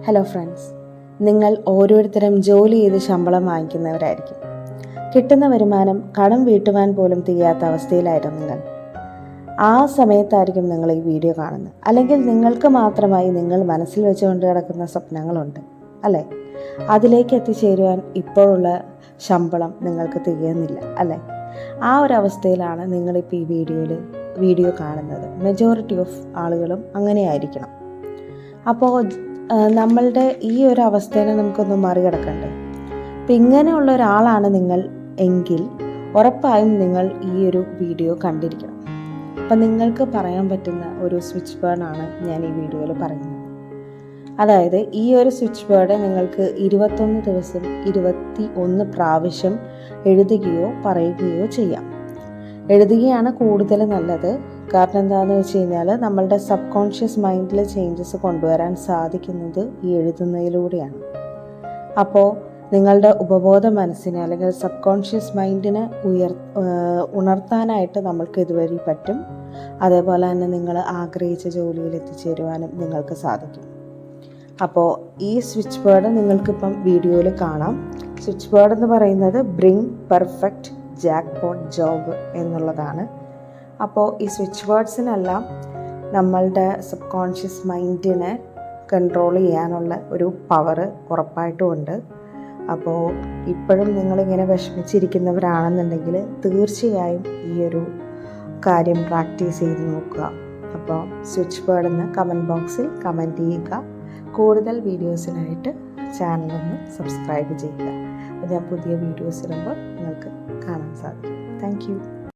Hello friends, നിങ്ങൾ ഓരോരുത്തരും ജോലി ചെയ്ത് ശമ്പളം വാങ്ങിക്കുന്നവരായിരിക്കും. കിട്ടുന്ന വരുമാനം കടം വീട്ടുവാൻ പോലും തികയാത്ത അവസ്ഥയിലായിരുന്നു നിങ്ങൾ. ആ സമയത്തായിരിക്കും നിങ്ങൾ ഈ വീഡിയോ കാണുന്നത്. അല്ലെങ്കിൽ നിങ്ങൾക്ക് മാത്രമായി നിങ്ങൾ മനസ്സിൽ വെച്ചുകൊണ്ട് കിടക്കുന്ന സ്വപ്നങ്ങളുണ്ട് അല്ലേ? അതിലേക്ക് എത്തിച്ചേരുവാൻ ഇപ്പോഴുള്ള ശമ്പളം നിങ്ങൾക്ക് തികയുന്നില്ല അല്ലേ? ആ ഒരു അവസ്ഥയിലാണ് നിങ്ങളിപ്പോൾ ഈ വീഡിയോ കാണുന്നത്. മെജോറിറ്റി ഓഫ് ആളുകളും അങ്ങനെയായിരിക്കണം. അപ്പോൾ നമ്മളുടെ ഈ ഒരു അവസ്ഥയെ നമുക്കൊന്ന് മറികടക്കണ്ടേ? അപ്പം ഇങ്ങനെയുള്ള ഒരാളാണ് നിങ്ങൾ എങ്കിൽ ഉറപ്പായും നിങ്ങൾ ഈ ഒരു വീഡിയോ കണ്ടിരിക്കണം. അപ്പം നിങ്ങൾക്ക് പറയാൻ പറ്റുന്ന ഒരു സ്വിച്ച് വേർഡാണ് ഞാൻ ഈ വീഡിയോയിൽ പറയുന്നത്. അതായത് ഈ ഒരു സ്വിച്ച് വേർഡ് നിങ്ങൾക്ക് 21 ദിവസം 21 പ്രാവശ്യം എഴുതുകയോ പറയുകയോ ചെയ്യാം. എഴുതുകയാണ് കൂടുതൽ നല്ലത്. കാരണം എന്താണെന്ന് വെച്ച് കഴിഞ്ഞാൽ നമ്മളുടെ സബ് കോൺഷ്യസ് മൈൻഡിൽ ചേഞ്ചസ് കൊണ്ടുവരാൻ സാധിക്കുന്നത് ഈ എഴുതുന്നതിലൂടെയാണ്. അപ്പോൾ നിങ്ങളുടെ ഉപബോധ മനസ്സിനെ അല്ലെങ്കിൽ സബ് കോൺഷ്യസ് മൈൻഡിനെ ഉണർത്താനായിട്ട് നമ്മൾക്ക് ഇതുവഴി പറ്റും. അതേപോലെ തന്നെ നിങ്ങൾ ആഗ്രഹിച്ച ജോലിയിൽ എത്തിച്ചേരുവാനും നിങ്ങൾക്ക് സാധിക്കും. അപ്പോൾ ഈ സ്വിച്ച് വേർഡ് നിങ്ങൾക്കിപ്പം വീഡിയോയിൽ കാണാം. സ്വിച്ച് വേർഡ് എന്ന് പറയുന്നത് ബ്രിങ് പെർഫെക്റ്റ് ജാക്ക്പോട്ട് ജോബ് എന്നുള്ളതാണ്. അപ്പോൾ ഈ സ്വിച്ച് വേർഡ്സിനെല്ലാം നമ്മളുടെ സബ് കോൺഷ്യസ് മൈൻഡിനെ കൺട്രോൾ ചെയ്യാനുള്ള ഒരു പവർ ഉറപ്പായിട്ടും ഉണ്ട്. അപ്പോൾ ഇപ്പോഴും നിങ്ങളിങ്ങനെ വിഷമിച്ചിരിക്കുന്നവരാണെന്നുണ്ടെങ്കിൽ തീർച്ചയായും ഈ ഒരു കാര്യം പ്രാക്ടീസ് ചെയ്ത് നോക്കുക. അപ്പോൾ സ്വിച്ച് വേർഡെന്ന് കമൻറ്റ് ബോക്സിൽ കമൻറ്റ് ചെയ്യുക. കൂടുതൽ വീഡിയോസിനായിട്ട് ചാനലൊന്ന് സബ്സ്ക്രൈബ് ചെയ്യുക. അപ്പോൾ ഞാൻ പുതിയ വീഡിയോസ് ഇടുമ്പോൾ നിങ്ങൾക്ക് കാണാൻ സാധിക്കും. Thank you.